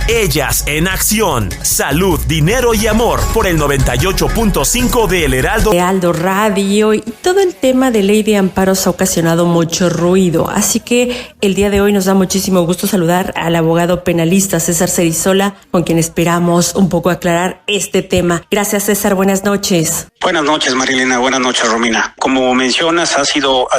Ellas en acción. Salud, dinero y amor por el 98.5 de El Heraldo Radio. Y todo el tema de ley de amparos ha ocasionado mucho ruido. Así que el día de hoy nos da muchísimo gusto saludar al abogado penalista César Cerizola, con quien esperamos un poco aclarar este tema. Gracias, César. Buenas noches. Buenas noches, Marilena. Buenas noches, Romina. Como mencionas, ha sido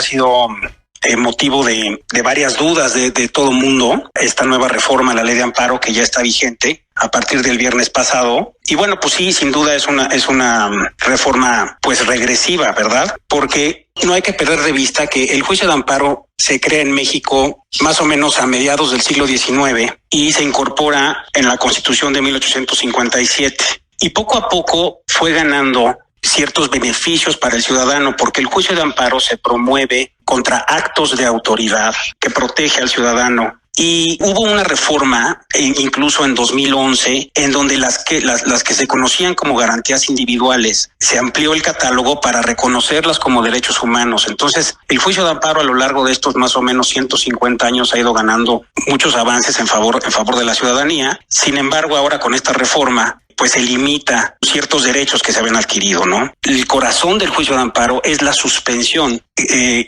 motivo de varias dudas de todo mundo esta nueva reforma a la ley de amparo que ya está vigente a partir del viernes pasado. Y bueno, pues sí, sin duda es una reforma pues regresiva, ¿verdad? Porque no hay que perder de vista que el juicio de amparo se crea en México más o menos a mediados del siglo XIX y se incorpora en la Constitución de 1857. Y poco a poco fue ganando ciertos beneficios para el ciudadano, porque el juicio de amparo se promueve contra actos de autoridad que protege al ciudadano. Y hubo una reforma, incluso en 2011, en donde las que se conocían como garantías individuales, se amplió el catálogo para reconocerlas como derechos humanos. Entonces, el juicio de amparo a lo largo de estos más o menos 150 años ha ido ganando muchos avances en favor de la ciudadanía. Sin embargo, ahora con esta reforma, pues se limita ciertos derechos que se habían adquirido, ¿no? El corazón del juicio de amparo es la suspensión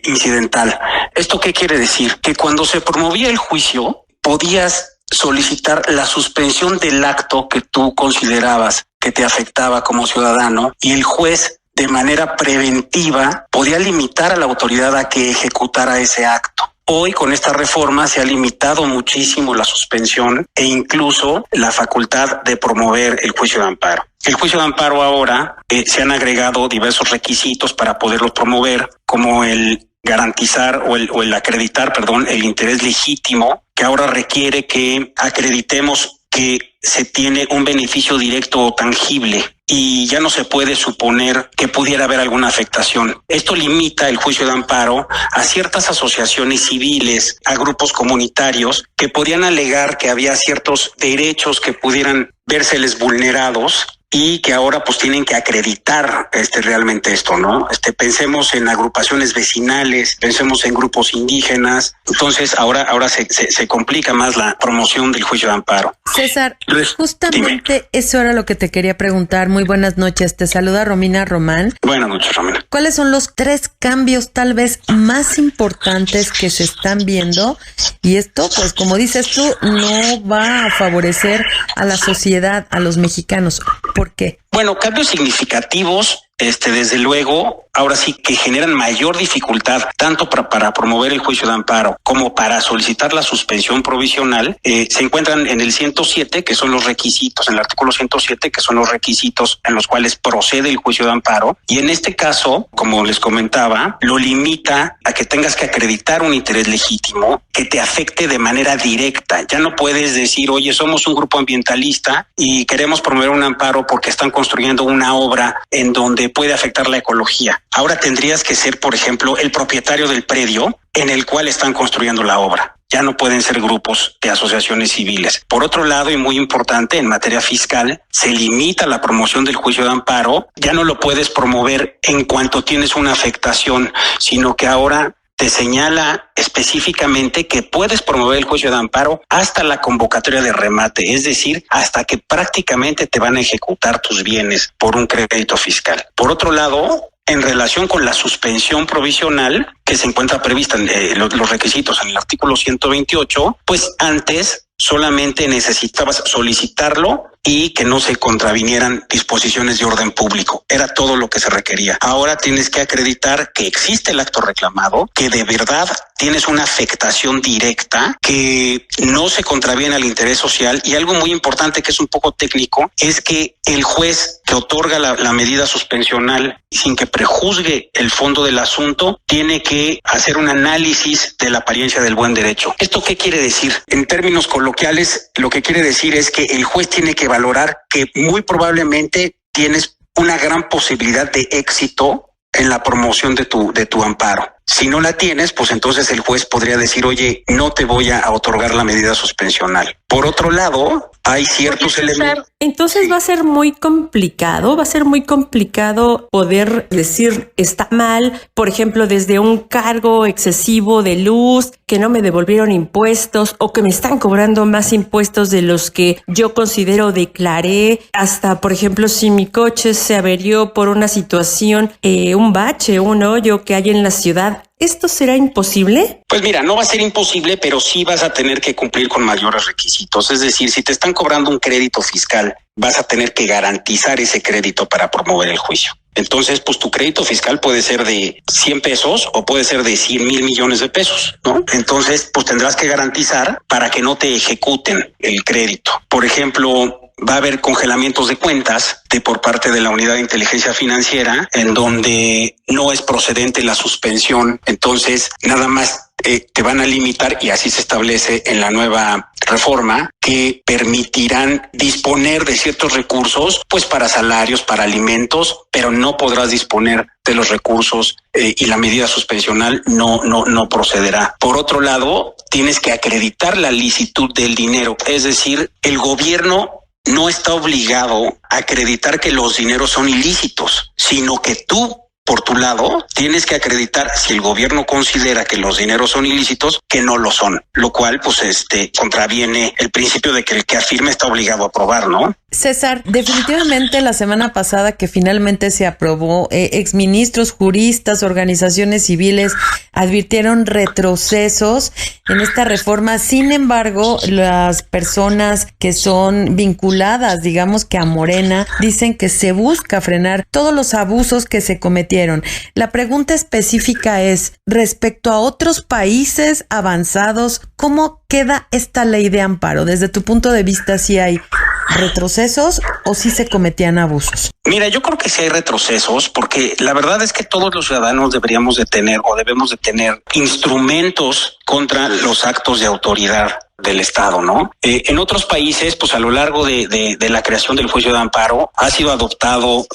incidental. ¿Esto qué quiere decir? Que cuando se promovía el juicio, podías solicitar la suspensión del acto que tú considerabas que te afectaba como ciudadano, y el juez, de manera preventiva, podía limitar a la autoridad a que ejecutara ese acto. Hoy con esta reforma se ha limitado muchísimo la suspensión e incluso la facultad de promover el juicio de amparo. El juicio de amparo ahora se han agregado diversos requisitos para poderlo promover, como el garantizar o el acreditar, el interés legítimo, que ahora requiere que acreditemos que se tiene un beneficio directo o tangible y ya no se puede suponer que pudiera haber alguna afectación. Esto limita el juicio de amparo a ciertas asociaciones civiles, a grupos comunitarios que podían alegar que había ciertos derechos que pudieran vérseles vulnerados y que ahora pues tienen que acreditar realmente esto, ¿no? Pensemos en agrupaciones vecinales, pensemos en grupos indígenas. Entonces ahora se complica más la promoción del juicio de amparo. César, justamente eso era lo que te quería preguntar. Muy buenas noches, te saluda Romina Román. Buenas noches, Romina. ¿Cuáles son los 3 cambios tal vez más importantes que se están viendo? Y esto, pues como dices tú, no va a favorecer a la sociedad, a los mexicanos. ¿Por qué? Bueno, cambios significativos, desde luego, ahora sí que generan mayor dificultad, tanto para promover el juicio de amparo como para solicitar la suspensión provisional, se encuentran en el 107, que son los requisitos, en el artículo 107, que son los requisitos en los cuales procede el juicio de amparo. Y en este caso, como les comentaba, lo limita a que tengas que acreditar un interés legítimo que te afecte de manera directa. Ya no puedes decir, oye, somos un grupo ambientalista y queremos promover un amparo porque están construyendo una obra en donde puede afectar la ecología. Ahora tendrías que ser, por ejemplo, el propietario del predio en el cual están construyendo la obra. Ya no pueden ser grupos de asociaciones civiles. Por otro lado, y muy importante, en materia fiscal, se limita la promoción del juicio de amparo. Ya no lo puedes promover en cuanto tienes una afectación, sino que ahora te señala específicamente que puedes promover el juicio de amparo hasta la convocatoria de remate, es decir, hasta que prácticamente te van a ejecutar tus bienes por un crédito fiscal. Por otro lado, en relación con la suspensión provisional que se encuentra prevista en los requisitos en el artículo 128, pues antes solamente necesitabas solicitarlo y que no se contravinieran disposiciones de orden público. Era todo lo que se requería. Ahora tienes que acreditar que existe el acto reclamado, que de verdad tienes una afectación directa, que no se contraviene al interés social, y algo muy importante que es un poco técnico es que el juez que otorga la medida suspensional sin que prejuzgue el fondo del asunto tiene que hacer un análisis de la apariencia del buen derecho. ¿Esto qué quiere decir? En términos coloquiales, lo que quiere decir es que el juez tiene que valorar que muy probablemente tienes una gran posibilidad de éxito en la promoción de tu amparo. Si no la tienes, pues entonces el juez podría decir, oye, no te voy a otorgar la medida suspensional. Por otro lado, hay ciertos elementos. Entonces va a ser muy complicado, poder decir está mal, por ejemplo, desde un cargo excesivo de luz, que no me devolvieron impuestos o que me están cobrando más impuestos de los que yo considero declaré, hasta, por ejemplo, si mi coche se averió por una situación, un bache, un hoyo que hay en la ciudad. ¿Esto será imposible? Pues mira, no va a ser imposible, pero sí vas a tener que cumplir con mayores requisitos. Es decir, si te están cobrando un crédito fiscal, vas a tener que garantizar ese crédito para promover el juicio. Entonces, pues tu crédito fiscal puede ser de 100 pesos o puede ser de 100,000 millones de pesos, ¿no? Entonces, pues tendrás que garantizar para que no te ejecuten el crédito. Por ejemplo, va a haber congelamientos de cuentas por parte de la Unidad de Inteligencia Financiera, en donde no es procedente la suspensión. Entonces, nada más te van a limitar, y así se establece en la nueva reforma, que permitirán disponer de ciertos recursos, pues para salarios, para alimentos, pero no podrás disponer de los recursos y la medida suspensional no procederá. Por otro lado, tienes que acreditar la licitud del dinero, es decir, el gobierno no está obligado a acreditar que los dineros son ilícitos, sino que tú, por tu lado, tienes que acreditar, si el gobierno considera que los dineros son ilícitos, que no lo son, lo cual pues contraviene el principio de que el que afirma está obligado a probar, ¿no? César, definitivamente la semana pasada que finalmente se aprobó, exministros, juristas, organizaciones civiles advirtieron retrocesos en esta reforma. Sin embargo, las personas que son vinculadas, digamos que a Morena, dicen que se busca frenar todos los abusos que se cometieron. La pregunta específica es, respecto a otros países avanzados, ¿cómo queda esta ley de amparo? Desde tu punto de vista, ¿sí hay retrocesos o sí se cometían abusos? Mira, yo creo que sí hay retrocesos, porque la verdad es que todos los ciudadanos debemos de tener instrumentos contra los actos de autoridad del Estado, ¿no? En otros países, pues a lo largo de la creación del juicio de amparo, ha sido adoptado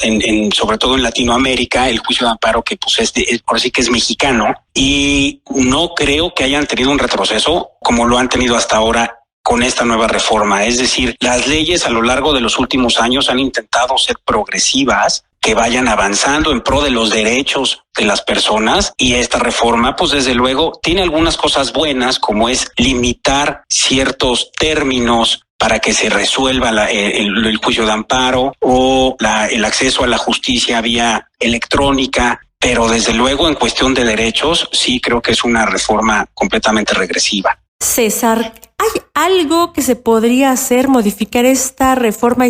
sobre todo en Latinoamérica, el juicio de amparo, que pues por así que es mexicano, y no creo que hayan tenido un retroceso como lo han tenido hasta ahora con esta nueva reforma. Es decir, las leyes a lo largo de los últimos años han intentado ser progresivas, que vayan avanzando en pro de los derechos de las personas, y esta reforma, pues desde luego, tiene algunas cosas buenas, como es limitar ciertos términos para que se resuelva el juicio de amparo o el acceso a la justicia vía electrónica. Pero desde luego, en cuestión de derechos, sí creo que es una reforma completamente regresiva. César, ¿hay algo que se podría hacer, modificar esta reforma,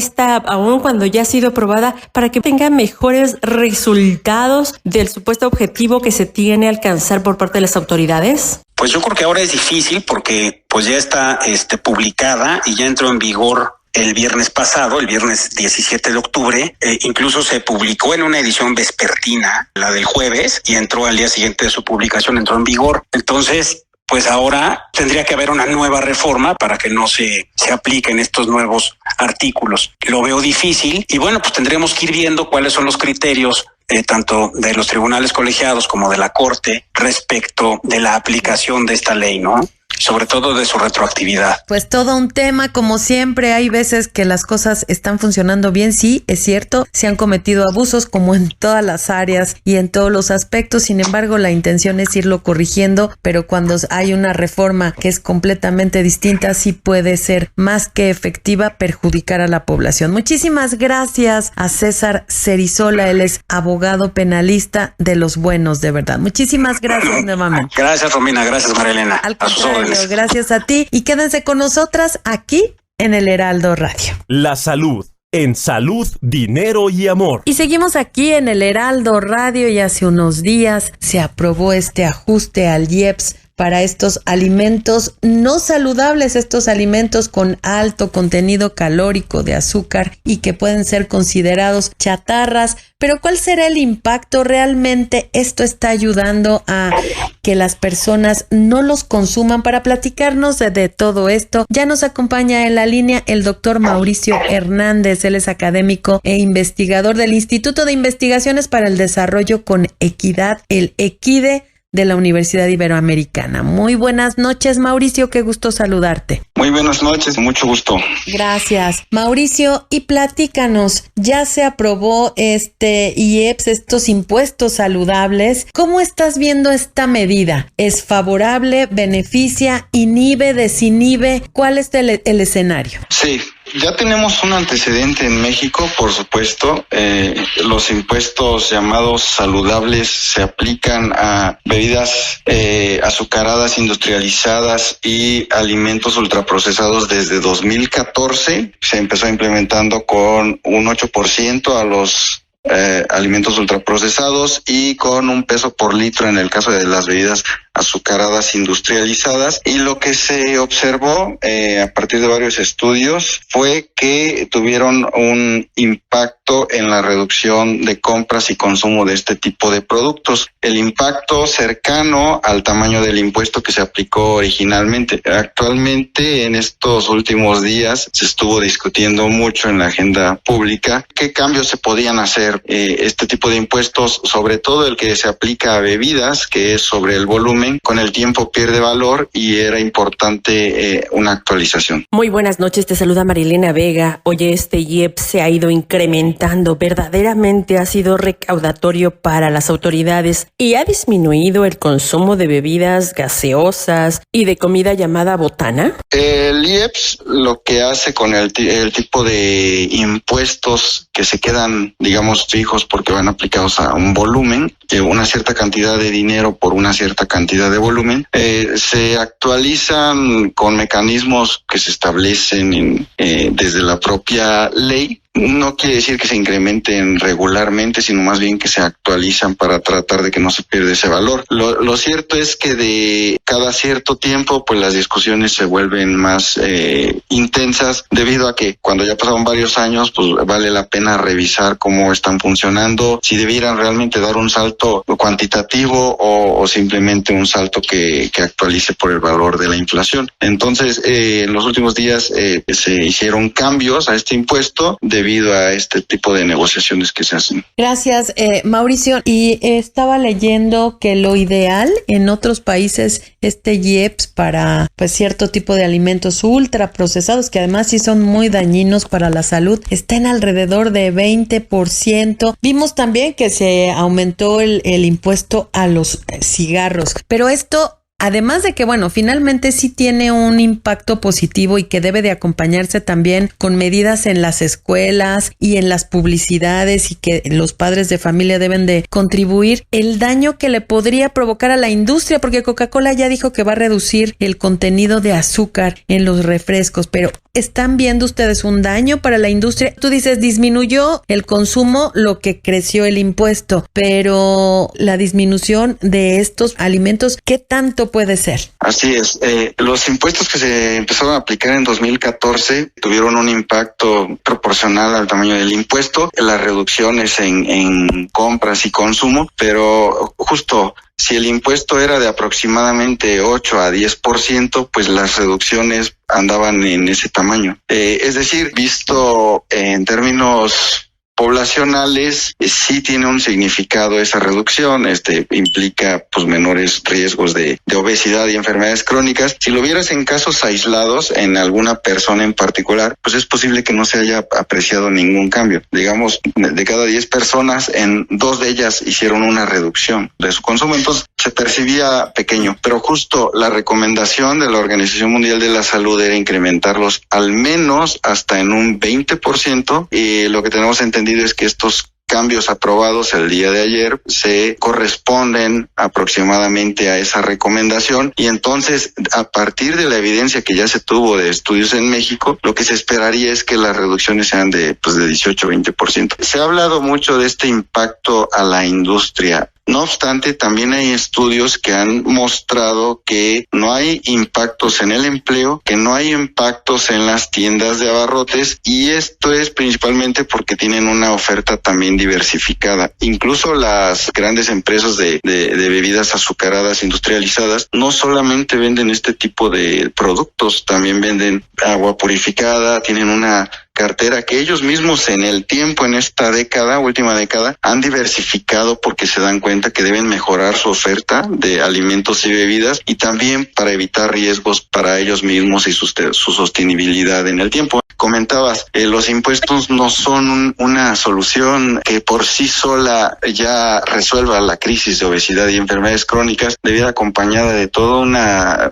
aún cuando ya ha sido aprobada, para que tenga mejores resultados del supuesto objetivo que se tiene alcanzar por parte de las autoridades? Pues yo creo que ahora es difícil, porque pues ya está publicada y ya entró en vigor el viernes pasado, el viernes 17 de octubre, incluso se publicó en una edición vespertina, la del jueves, y entró al día siguiente de su publicación, entró en vigor. Entonces, pues ahora tendría que haber una nueva reforma para que no se apliquen estos nuevos artículos. Lo veo difícil, y bueno, pues tendremos que ir viendo cuáles son los criterios tanto de los tribunales colegiados como de la Corte respecto de la aplicación de esta ley, ¿no? Sobre todo de su retroactividad. Pues todo un tema, como siempre. Hay veces que las cosas están funcionando bien, sí, es cierto, se han cometido abusos como en todas las áreas y en todos los aspectos. Sin embargo, la intención es irlo corrigiendo, pero cuando hay una reforma que es completamente distinta, sí puede ser más que efectiva perjudicar a la población. Muchísimas gracias a César Cerizola, él es abogado penalista de los buenos, de verdad. Muchísimas gracias nuevamente. Gracias, Romina, gracias, María Elena. Al contrario, gracias a ti, y quédense con nosotras aquí en el Heraldo Radio. La salud, en salud, dinero y amor. Y seguimos aquí en el Heraldo Radio, y hace unos días se aprobó este ajuste al IEPS para estos alimentos no saludables, estos alimentos con alto contenido calórico de azúcar y que pueden ser considerados chatarras. Pero ¿cuál será el impacto? ¿Realmente esto está ayudando a que las personas no los consuman? Para platicarnos de todo esto, ya nos acompaña en la línea el doctor Mauricio Hernández. Él es académico e investigador del Instituto de Investigaciones para el Desarrollo con Equidad, el EQUIDE, de la Universidad Iberoamericana. Muy buenas noches, Mauricio, qué gusto saludarte. Muy buenas noches, mucho gusto. Gracias. Mauricio, y platícanos, ya se aprobó IEPS, estos impuestos saludables. ¿Cómo estás viendo esta medida? ¿Es favorable, beneficia, inhibe, desinhibe? ¿Cuál es el escenario? Sí. Ya tenemos un antecedente en México, por supuesto. Los impuestos llamados saludables se aplican a bebidas azucaradas industrializadas y alimentos ultraprocesados desde 2014. Se empezó implementando con un 8% a los alimentos ultraprocesados y con un peso por litro en el caso de las bebidas azucaradas industrializadas. Y lo que se observó a partir de varios estudios fue que tuvieron un impacto en la reducción de compras y consumo de este tipo de productos. El impacto cercano al tamaño del impuesto que se aplicó originalmente. Actualmente, en estos últimos días, se estuvo discutiendo mucho en la agenda pública qué cambios se podían hacer. Este tipo de impuestos, sobre todo el que se aplica a bebidas, que es sobre el volumen, con el tiempo pierde valor y era importante una actualización. Muy buenas noches, te saluda Marilena Vega. Oye, IEPS se ha ido incrementando, verdaderamente ha sido recaudatorio para las autoridades y ha disminuido el consumo de bebidas gaseosas y de comida llamada botana. El IEPS lo que hace con el tipo de impuestos que se quedan, digamos, fijos porque van aplicados a un volumen, una cierta cantidad de dinero por una cierta cantidad de volumen, se actualizan con mecanismos que se establecen desde la propia ley. No quiere decir que se incrementen regularmente, sino más bien que se actualizan para tratar de que no se pierda ese valor. Lo cierto es que de cada cierto tiempo, pues las discusiones se vuelven más intensas debido a que cuando ya pasaron varios años, pues vale la pena revisar cómo están funcionando, si debieran realmente dar un salto cuantitativo o simplemente un salto que actualice por el valor de la inflación. Entonces, en los últimos días se hicieron cambios a este impuesto debido a este tipo de negociaciones que se hacen. Gracias, Mauricio. Y estaba leyendo que lo ideal en otros países, IEPS para pues cierto tipo de alimentos ultraprocesados, que además sí son muy dañinos para la salud, está en alrededor de 20%. Vimos también que se aumentó el impuesto a los cigarros, pero esto, además de que, bueno, finalmente sí tiene un impacto positivo y que debe de acompañarse también con medidas en las escuelas y en las publicidades y que los padres de familia deben de contribuir, el daño que le podría provocar a la industria, porque Coca-Cola ya dijo que va a reducir el contenido de azúcar en los refrescos, pero ¿están viendo ustedes un daño para la industria? Tú dices, disminuyó el consumo, lo que creció el impuesto, pero la disminución de estos alimentos, ¿qué tanto puede ser? Así es. Los impuestos que se empezaron a aplicar en 2014 tuvieron un impacto proporcional al tamaño del impuesto, las reducciones en compras y consumo, pero justo si el impuesto era de aproximadamente 8 a 10%, pues las reducciones andaban en ese tamaño. Es decir, visto en términos poblacionales, sí tiene un significado esa reducción, implica pues menores riesgos de obesidad y enfermedades crónicas. Si lo vieras en casos aislados, en alguna persona en particular, pues es posible que no se haya apreciado ningún cambio. Digamos, de cada 10 personas, en 2 de ellas hicieron una reducción de su consumo, entonces se percibía pequeño, pero justo la recomendación de la Organización Mundial de la Salud era incrementarlos al menos hasta en un 20%, y lo que tenemos entendido es que estos cambios aprobados el día de ayer se corresponden aproximadamente a esa recomendación, y entonces a partir de la evidencia que ya se tuvo de estudios en México, lo que se esperaría es que las reducciones sean de 18-20%. Se ha hablado mucho de este impacto a la industria. No obstante, también hay estudios que han mostrado que no hay impactos en el empleo, que no hay impactos en las tiendas de abarrotes, y esto es principalmente porque tienen una oferta también diversificada. Incluso las grandes empresas de bebidas azucaradas industrializadas no solamente venden este tipo de productos, también venden agua purificada, tienen una cartera que ellos mismos en el tiempo, en esta última década, han diversificado porque se dan cuenta que deben mejorar su oferta de alimentos y bebidas y también para evitar riesgos para ellos mismos y su sostenibilidad en el tiempo. Comentabas, los impuestos no son una solución que por sí sola ya resuelva la crisis de obesidad y enfermedades crónicas, debiera acompañada de todo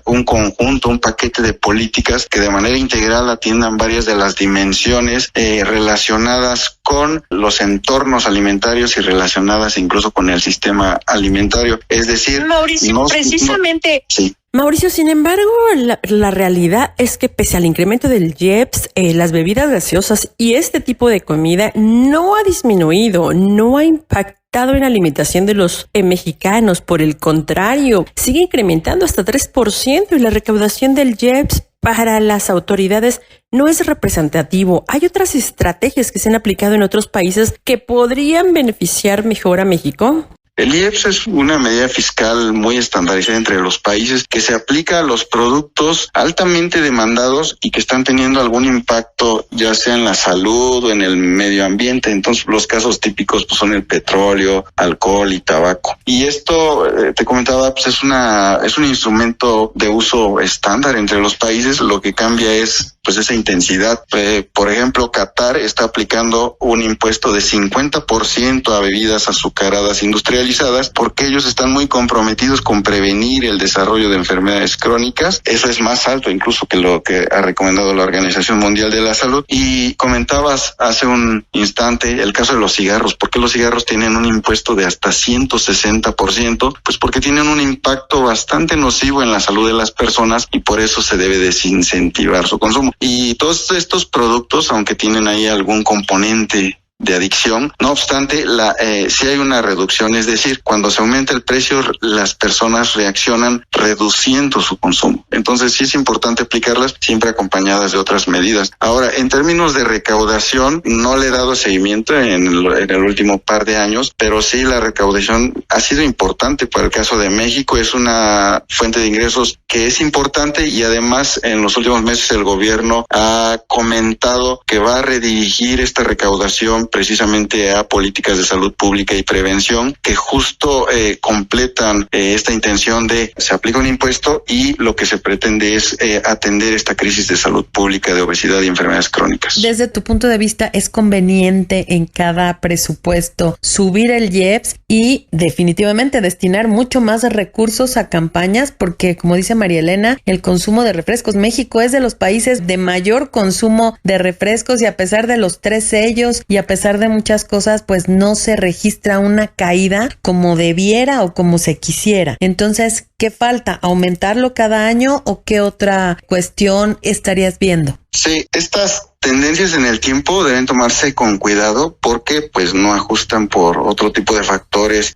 un conjunto, un paquete de políticas que de manera integral atiendan varias de las dimensiones relacionadas con los entornos alimentarios y relacionadas incluso con el sistema alimentario. Es decir, Mauricio, precisamente... Sí. Mauricio, sin embargo, la realidad es que pese al incremento del IEPS, las bebidas gaseosas y este tipo de comida no ha disminuido, no ha impactado en la alimentación de los mexicanos. Por el contrario, sigue incrementando hasta 3% y la recaudación del IEPS para las autoridades no es representativo. Hay otras estrategias que se han aplicado en otros países que podrían beneficiar mejor a México. El IEPS es una medida fiscal muy estandarizada entre los países que se aplica a los productos altamente demandados y que están teniendo algún impacto ya sea en la salud o en el medio ambiente. Entonces los casos típicos pues, son el petróleo, alcohol y tabaco. Y esto, te comentaba, pues es un instrumento de uso estándar entre los países. Lo que cambia es pues esa intensidad. Por ejemplo, Qatar está aplicando un impuesto de 50% a bebidas azucaradas industrializadas porque ellos están muy comprometidos con prevenir el desarrollo de enfermedades crónicas. Eso es más alto incluso que lo que ha recomendado la Organización Mundial de la Salud. Y comentabas hace un instante el caso de los cigarros. ¿Por qué los cigarros tienen un impuesto de hasta 160%? Pues porque tienen un impacto bastante nocivo en la salud de las personas y por eso se debe desincentivar su consumo. Y todos estos productos, aunque tienen ahí algún componente de adicción, no obstante, sí hay una reducción, es decir, cuando se aumenta el precio, las personas reaccionan reduciendo su consumo. Entonces sí es importante aplicarlas siempre acompañadas de otras medidas. Ahora, en términos de recaudación, no le he dado seguimiento en el último par de años, pero sí la recaudación ha sido importante. Para el caso de México es una fuente de ingresos que es importante y además en los últimos meses el gobierno ha comentado que va a redirigir esta recaudación precisamente a políticas de salud pública y prevención que justo completan esta intención de se aplica un impuesto y lo que se pretende es atender esta crisis de salud pública de obesidad y enfermedades crónicas. Desde tu punto de vista, ¿es conveniente en cada presupuesto subir el IEPS y definitivamente destinar mucho más recursos a campañas? Porque, como dice María Elena, el consumo de refrescos, México es de los países de mayor consumo de refrescos y a pesar de los 3 sellos y a pesar de muchas cosas, pues no se registra una caída como debiera o como se quisiera. Entonces, ¿qué falta? ¿Aumentarlo cada año o qué otra cuestión estarías viendo? Sí, estas tendencias en el tiempo deben tomarse con cuidado porque pues no ajustan por otro tipo de factores,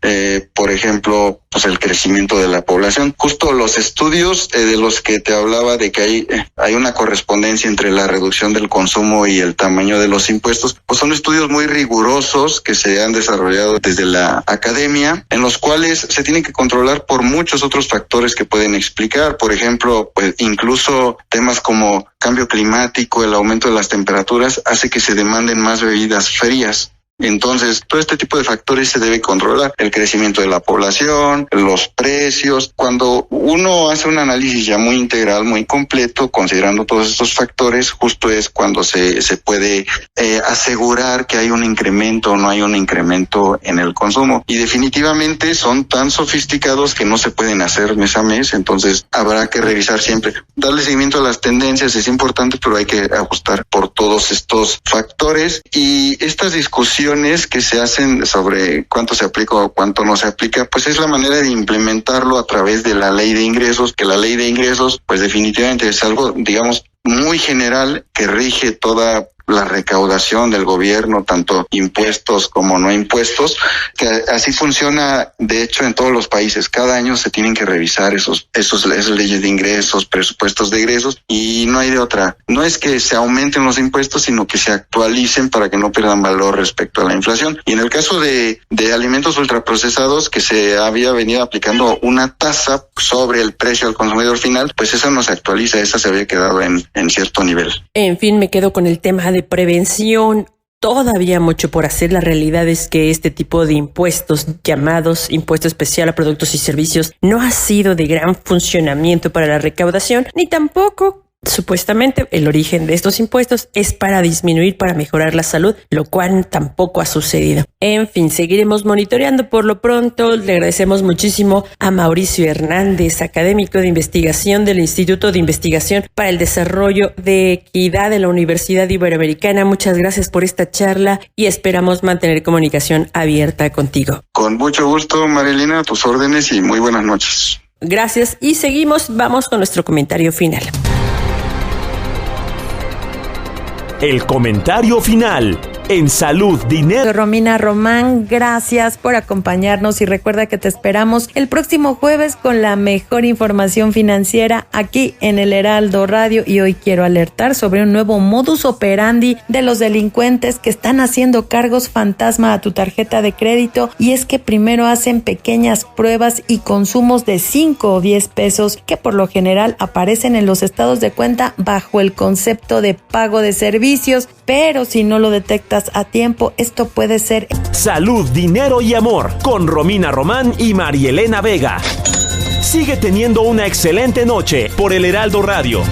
por ejemplo, pues el crecimiento de la población. Justo los estudios de los que te hablaba de que hay una correspondencia entre la reducción del consumo y el tamaño de los impuestos, pues son estudios muy rigurosos que se han desarrollado desde la academia, en los cuales se tienen que controlar por muchos otros factores que pueden explicar, por ejemplo, pues incluso temas como cambio climático, el aumento de las temperaturas hace que se demanden más bebidas frías. Entonces, todo este tipo de factores se debe controlar. El crecimiento de la población, los precios. Cuando uno hace un análisis ya muy integral, muy completo, considerando todos estos factores, justo es cuando se puede asegurar que hay un incremento o no hay un incremento en el consumo. Y definitivamente son tan sofisticados que no se pueden hacer mes a mes, entonces habrá que revisar siempre. Darle seguimiento a las tendencias es importante, pero hay que ajustar por todos estos factores. Y estas discusiones que se hacen sobre cuánto se aplica o cuánto no se aplica, pues es la manera de implementarlo a través de la ley de ingresos, que la ley de ingresos pues definitivamente es algo, digamos, muy general que rige toda la recaudación del gobierno, tanto impuestos como no impuestos, que así funciona de hecho en todos los países. Cada año se tienen que revisar esas leyes de ingresos, presupuestos de egresos y no hay de otra. No es que se aumenten los impuestos, sino que se actualicen para que no pierdan valor respecto a la inflación. Y en el caso de alimentos ultraprocesados, que se había venido aplicando una tasa sobre el precio al consumidor final, pues esa no se actualiza, esa se había quedado en cierto nivel. En fin, me quedo con el tema de prevención. Todavía mucho por hacer. La realidad es que este tipo de impuestos, llamados impuesto especial a productos y servicios, no ha sido de gran funcionamiento para la recaudación, ni tampoco supuestamente el origen de estos impuestos es para disminuir, para mejorar la salud, lo cual tampoco ha sucedido. En fin, seguiremos monitoreando. Por lo pronto, le agradecemos muchísimo a Mauricio Hernández, académico de investigación del Instituto de Investigación para el Desarrollo de Equidad de la Universidad Iberoamericana. Muchas gracias por esta charla y esperamos mantener comunicación abierta contigo. Con mucho gusto, Marilena, a tus órdenes y muy buenas noches. Gracias y seguimos. Vamos con nuestro comentario final. El comentario final en Salud, Dinero. Romina Román, gracias por acompañarnos y recuerda que te esperamos el próximo jueves con la mejor información financiera aquí en el Heraldo Radio. Y hoy quiero alertar sobre un nuevo modus operandi de los delincuentes que están haciendo cargos fantasma a tu tarjeta de crédito, y es que primero hacen pequeñas pruebas y consumos de 5 o 10 pesos que por lo general aparecen en los estados de cuenta bajo el concepto de pago de servicios, pero si no lo detectas a tiempo, esto puede ser Salud, Dinero y Amor con Romina Román y Marielena Vega. Sigue teniendo una excelente noche por el Heraldo Radio.